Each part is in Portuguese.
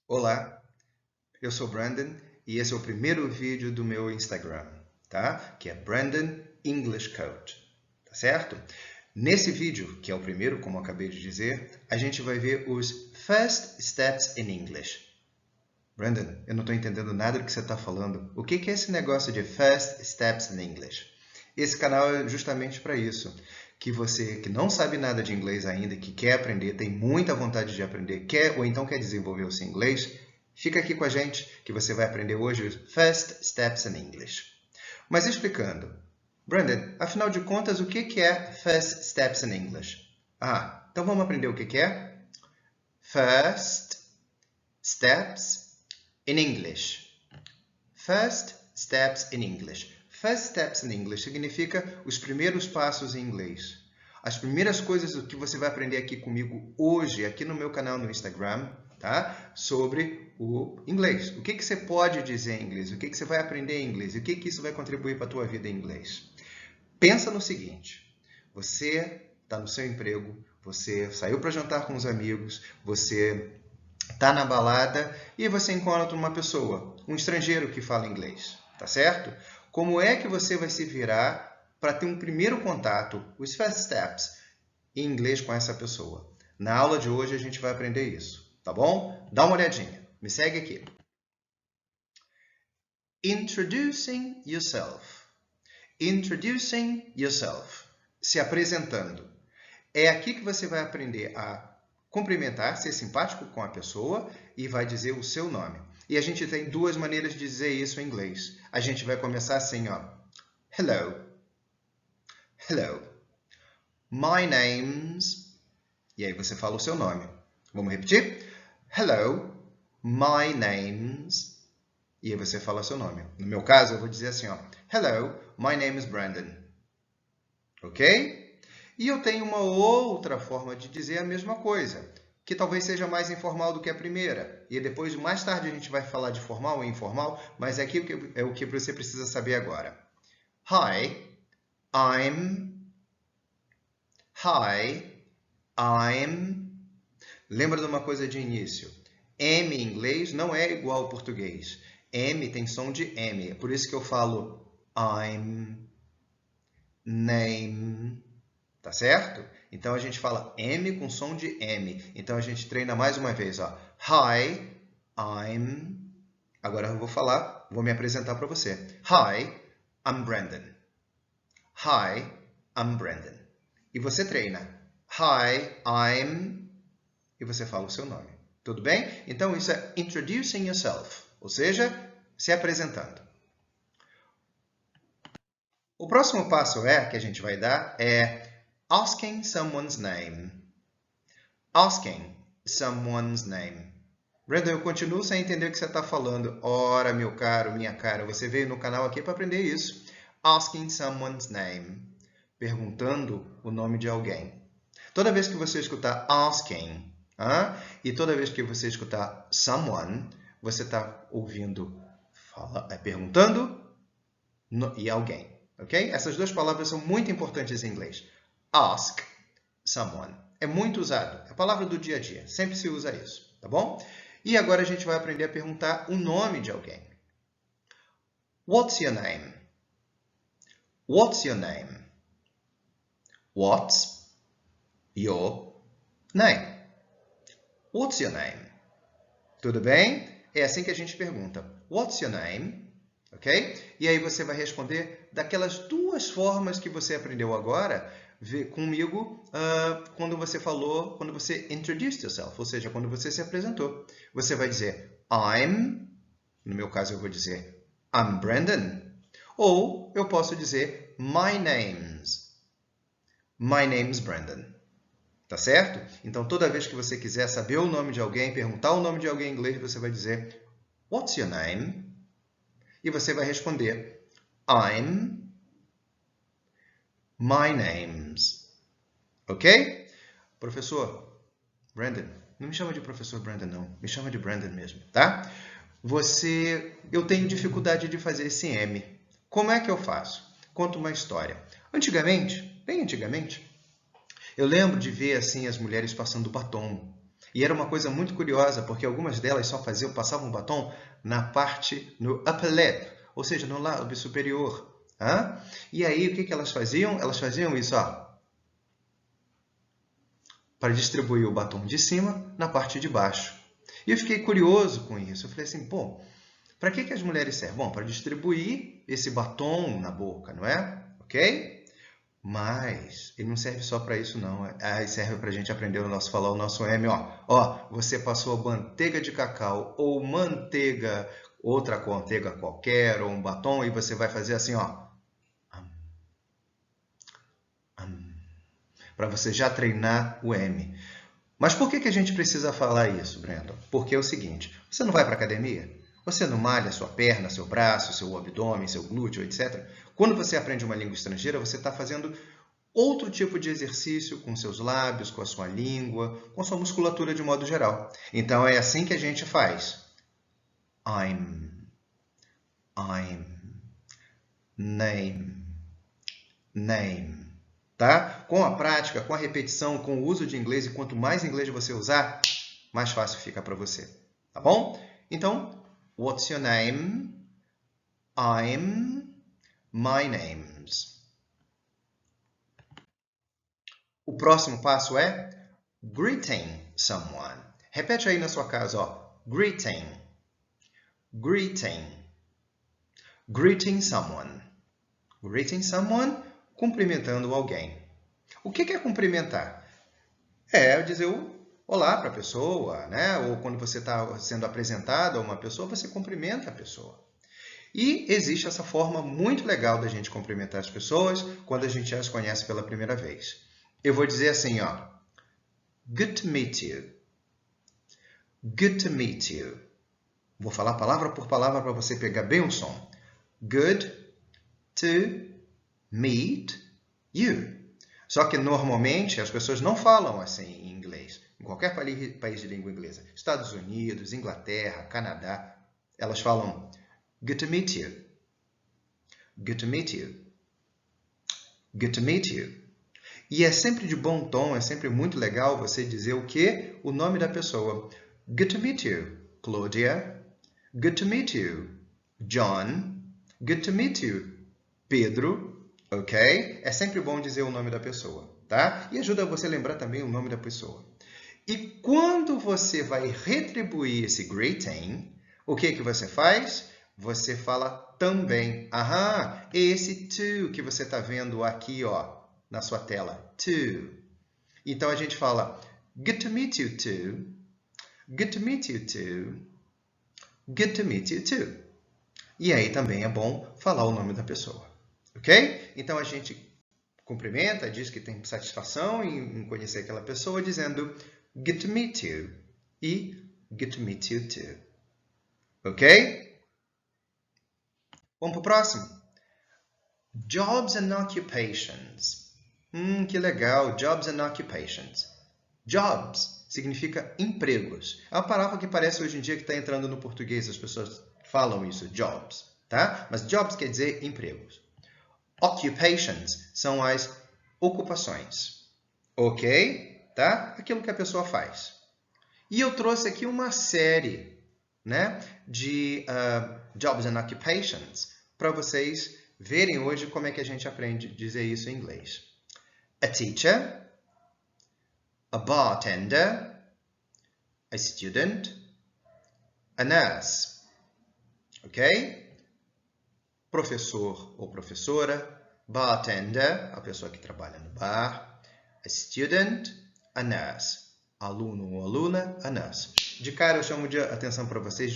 Olá, eu sou Brandon e esse é o primeiro vídeo do meu Instagram, tá? Que é Brandon English Coach, tá certo? Nesse vídeo, que é o primeiro, como eu acabei de dizer, a gente vai ver os First Steps in English. Brandon, eu não estou entendendo nada do que você está falando. O que é esse negócio de First Steps in English? Esse canal é justamente para isso. Que você que não sabe nada de inglês ainda, que quer aprender, tem muita vontade de aprender, quer ou então quer desenvolver o seu inglês, fica aqui com a gente que você vai aprender hoje os First Steps in English. Mas explicando, Brandon, afinal de contas, o que é First Steps in English? Então vamos aprender o que é? First Steps in English. First Steps in English. First Steps in English significa os primeiros passos em inglês. As primeiras coisas que você vai aprender aqui comigo hoje, aqui no meu canal no Instagram, tá? Sobre o inglês. O que você pode dizer em inglês? O que você vai aprender em inglês? E o que isso vai contribuir para a tua vida em inglês? Pensa no seguinte, você está no seu emprego, você saiu para jantar com os amigos, você está na balada e você encontra uma pessoa, um estrangeiro que fala inglês, tá certo? Como é que você vai se virar para ter um primeiro contato, os first steps, em inglês com essa pessoa? Na aula de hoje a gente vai aprender isso, tá bom? Dá uma olhadinha, me segue aqui. Introducing yourself. Introducing yourself. Se apresentando. É aqui que você vai aprender a cumprimentar, ser simpático com a pessoa e vai dizer o seu nome. E a gente tem duas maneiras de dizer isso em inglês. A gente vai começar assim, ó. Hello. Hello. My name's... E aí você fala o seu nome. Vamos repetir? Hello. My name's... E aí você fala o seu nome. No meu caso, eu vou dizer assim, ó. Hello. My name is Brandon. Ok? E eu tenho uma outra forma de dizer a mesma coisa, que talvez seja mais informal do que a primeira. E depois, mais tarde, a gente vai falar de formal e informal, mas aqui é o que você precisa saber agora. Hi, I'm... Lembra de uma coisa de início. M em inglês não é igual ao português. M tem som de M. É por isso que eu falo I'm, name... Tá certo? Então, a gente fala M com som de M. Então, a gente treina mais uma vez. Ó. Hi, I'm... Agora eu vou me apresentar para você. Hi, I'm Brandon. Hi, I'm Brandon. E você treina. Hi, I'm... E você fala o seu nome. Tudo bem? Então, isso é introducing yourself. Ou seja, se apresentando. O próximo passo que a gente vai dar é asking someone's name. Asking someone's name. Brandon, eu continuo sem entender o que você está falando. Ora, meu caro, minha cara, você veio no canal aqui para aprender isso. Asking someone's name. Perguntando o nome de alguém. Toda vez que você escutar asking, e toda vez que você escutar someone, você está ouvindo, perguntando e alguém. Ok? Essas duas palavras são muito importantes em inglês. Ask someone. É muito usado. É a palavra do dia a dia. Sempre se usa isso. Tá bom? E agora a gente vai aprender a perguntar o nome de alguém. What's your name? What's your name? What's your name? What's your name? Tudo bem? É assim que a gente pergunta. What's your name? Ok? E aí você vai responder daquelas duas formas que você aprendeu agora comigo quando você introduced yourself, ou seja, quando você se apresentou. Você vai dizer I'm, no meu caso eu vou dizer I'm Brandon, ou eu posso dizer my name's Brandon. Tá certo? Então, toda vez que você quiser saber o nome de alguém, perguntar o nome de alguém em inglês, você vai dizer What's your name? E você vai responder I'm, my name's. Ok? Professor Brandon, não me chama de professor Brandon, não. Me chama de Brandon mesmo, tá? Eu tenho dificuldade de fazer esse M. Como é que eu faço? Conto uma história. Antigamente, bem antigamente, eu lembro de ver assim as mulheres passando batom. E era uma coisa muito curiosa, porque algumas delas só passavam batom no upper lip, ou seja, no lábio superior. E aí, o que elas faziam? Elas faziam isso, para distribuir o batom de cima na parte de baixo. E eu fiquei curioso com isso. Eu falei assim, pô, para que as mulheres servem? Bom, para distribuir esse batom na boca, não é? Ok? Mas ele não serve só para isso, não. Serve para a gente aprender falar o nosso M, você passou manteiga de cacau ou outra manteiga qualquer, ou um batom, e você vai fazer assim, para você já treinar o M. Mas por que a gente precisa falar isso, Brandon? Porque é o seguinte, você não vai para a academia? Você não malha sua perna, seu braço, seu abdômen, seu glúteo, etc. Quando você aprende uma língua estrangeira, você está fazendo outro tipo de exercício com seus lábios, com a sua língua, com a sua musculatura de modo geral. Então, é assim que a gente faz. I'm, name. Tá? Com a prática, com a repetição, com o uso de inglês, e quanto mais inglês você usar, mais fácil fica para você. Tá bom? Então, what's your name? I'm, my name's. O próximo passo é greeting someone. Repete aí na sua casa, greeting. Greeting. Greeting someone. Greeting someone, cumprimentando alguém. O que é cumprimentar? É dizer olá para a pessoa, né? Ou quando você está sendo apresentado a uma pessoa, você cumprimenta a pessoa. E existe essa forma muito legal da gente cumprimentar as pessoas quando a gente as conhece pela primeira vez. Eu vou dizer assim, good to meet you. Good to meet you. Vou falar palavra por palavra para você pegar bem o som. Good to meet you. Só que normalmente as pessoas não falam assim em inglês. Em qualquer país de língua inglesa. Estados Unidos, Inglaterra, Canadá. Elas falam good to meet you. Good to meet you. Good to meet you. E é sempre de bom tom, é sempre muito legal você dizer o quê? O nome da pessoa. Good to meet you, Claudia. Good to meet you, John. Good to meet you, Pedro. Ok? É sempre bom dizer o nome da pessoa, tá? E ajuda você a lembrar também o nome da pessoa. E quando você vai retribuir esse greeting, o que você faz? Você fala também. Esse to que você está vendo aqui, na sua tela. To. Então, a gente fala good to meet you too. Good to meet you too. Good to meet you too. E aí também é bom falar o nome da pessoa. Ok? Então, a gente cumprimenta, diz que tem satisfação em conhecer aquela pessoa, dizendo good to meet you e good to meet you too. Ok? Vamos para o próximo. Jobs and occupations. Que legal. Jobs and occupations. Jobs significa empregos. É uma palavra que parece hoje em dia que está entrando no português. As pessoas falam isso, jobs. Tá? Mas jobs quer dizer empregos. Occupations são as ocupações. Ok? Tá? Aquilo que a pessoa faz. E eu trouxe aqui uma série, né, de jobs and occupations para vocês verem hoje como é que a gente aprende a dizer isso em inglês. A teacher, a bartender, a student, a nurse. Ok? Professor ou professora, bartender, a pessoa que trabalha no bar, a student, a nurse. Aluno ou aluna, a nurse. De cara eu chamo de atenção para vocês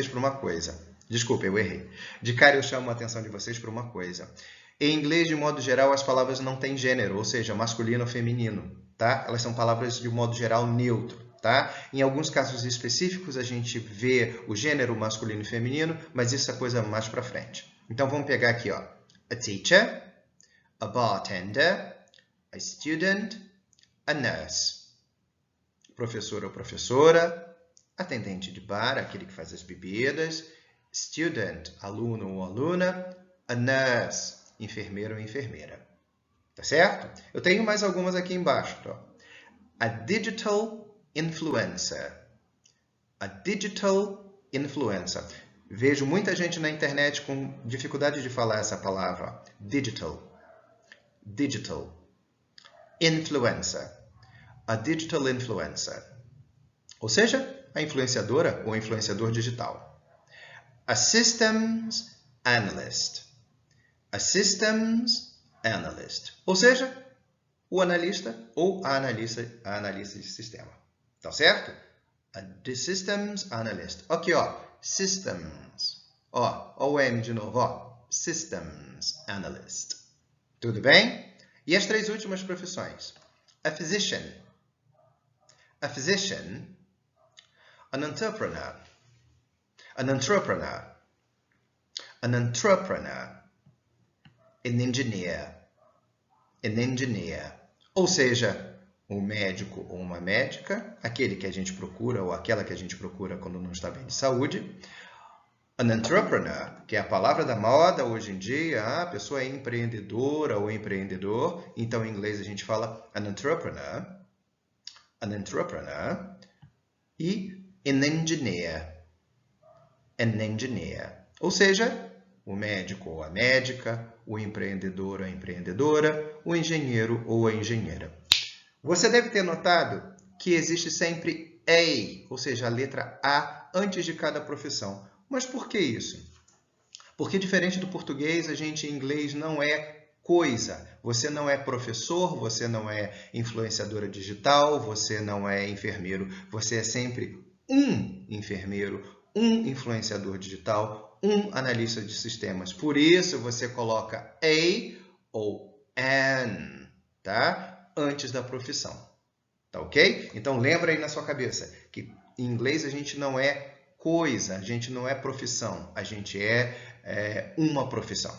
para uma coisa. Desculpa, eu errei. De cara eu chamo a atenção de vocês para uma coisa. Em inglês, de modo geral, as palavras não têm gênero, ou seja, masculino ou feminino, tá? Elas são palavras de modo geral neutro, tá? Em alguns casos específicos a gente vê o gênero masculino e feminino, mas isso é coisa mais para frente. Então vamos pegar aqui, a teacher, a bartender, a student, a nurse. Professor ou professora, atendente de bar, aquele que faz as bebidas, student, aluno ou aluna, a nurse, enfermeiro ou enfermeira. Tá certo? Eu tenho mais algumas aqui embaixo. A digital influencer. A digital influencer. Vejo muita gente na internet com dificuldade de falar essa palavra. Digital. Digital. Influencer. A digital influencer. Ou seja, a influenciadora ou influenciador digital. A systems analyst. A systems analyst. Ou seja, o analista ou a analista de sistema. Tá certo? The systems analyst. Aqui, ó. Systems. Ó o M de novo, ó. Systems analyst. Tudo bem? E as três últimas profissões. A physician. A physician. An entrepreneur. An entrepreneur. An entrepreneur. An engineer. An engineer. Ou seja, um médico ou uma médica, aquele que a gente procura ou aquela que a gente procura quando não está bem de saúde. An entrepreneur, que é a palavra da moda hoje em dia, a pessoa é empreendedora ou empreendedor, então em inglês a gente fala an entrepreneur. An entrepreneur. E an engineer. An engineer. Ou seja, o médico ou a médica, o empreendedor ou a empreendedora, o engenheiro ou a engenheira. Você deve ter notado que existe sempre a, ou seja, a letra A, antes de cada profissão. Mas por que isso? Porque diferente do português, a gente em inglês não é coisa. Você não é professor, você não é influenciadora digital, você não é enfermeiro. Você é sempre um enfermeiro, um influenciador digital, um analista de sistemas. Por isso você coloca a ou an, tá? Antes da profissão. Tá ok? Então lembra aí na sua cabeça que em inglês a gente não é coisa, a gente não é profissão, a gente é uma profissão.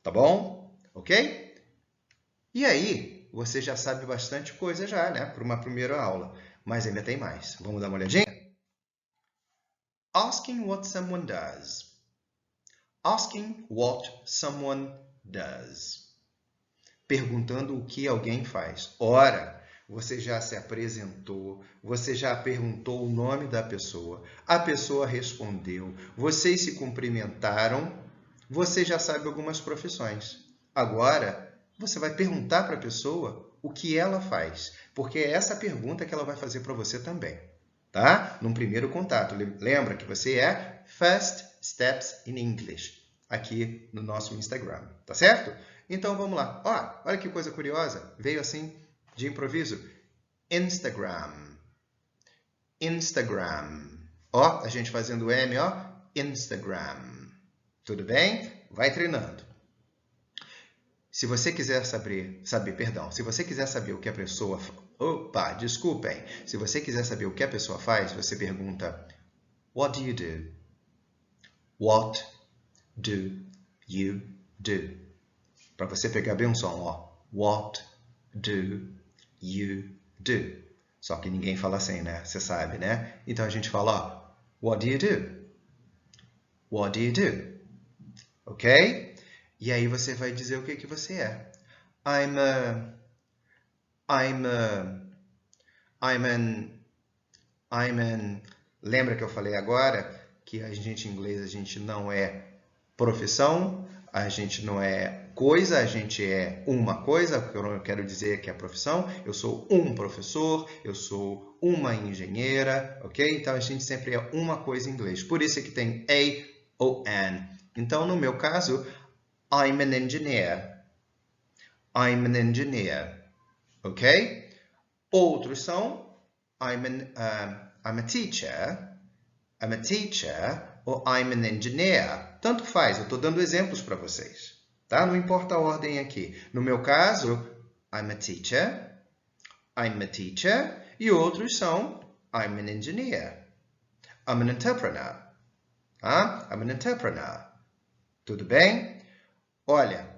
Tá bom? Ok? E aí, você já sabe bastante coisa já, né? Para uma primeira aula. Mas ainda tem mais. Vamos dar uma olhadinha? Asking what someone does. Asking what someone does. Perguntando o que alguém faz. Ora, você já se apresentou, você já perguntou o nome da pessoa, a pessoa respondeu, vocês se cumprimentaram, você já sabe algumas profissões. Agora, você vai perguntar para a pessoa o que ela faz, porque é essa pergunta que ela vai fazer para você também, tá? Num primeiro contato. Lembra que você é First Steps in English, aqui no nosso Instagram, tá certo? Então, vamos lá. Ó, olha que coisa curiosa. Veio assim, de improviso. Instagram. Instagram. Ó, a gente fazendo o M, ó. Instagram. Tudo bem? Vai treinando. Se você quiser saber o que a pessoa... Opa, desculpem. Se você quiser saber o que a pessoa faz, você pergunta What do you do? What do you do? Para você pegar bem um som, ó. What do you do? Só que ninguém fala assim, né? Você sabe, né? Então a gente fala, ó. What do you do? What do you do? Ok? E aí você vai dizer o que você é. I'm an... Lembra que eu falei agora que a gente em inglês a gente não é profissão, a gente não é coisa, a gente é uma coisa, o que eu quero dizer que é a profissão. Eu sou um professor, eu sou uma engenheira, ok? Então a gente sempre é uma coisa em inglês. Por isso é que tem a ou an. Então no meu caso, I'm an engineer. I'm an engineer, ok? Outros são I'm a teacher. I'm a teacher ou I'm an engineer. Tanto faz, eu estou dando exemplos para vocês. Tá? Não importa a ordem aqui. No meu caso, I'm a teacher. I'm a teacher. E outros são I'm an engineer. I'm an entrepreneur. Tá? I'm an entrepreneur. Tudo bem? Olha,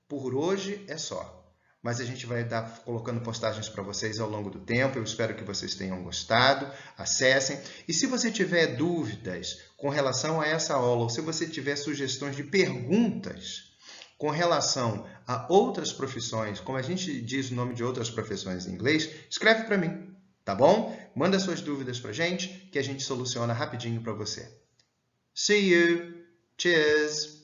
por hoje é só. Mas a gente vai colocando postagens para vocês ao longo do tempo. Eu espero que vocês tenham gostado. Acessem. E se você tiver dúvidas com relação a essa aula, ou se você tiver sugestões de perguntas com relação a outras profissões, como a gente diz o nome de outras profissões em inglês, escreve para mim, tá bom? Manda suas dúvidas pra gente, que a gente soluciona rapidinho para você. See you! Cheers!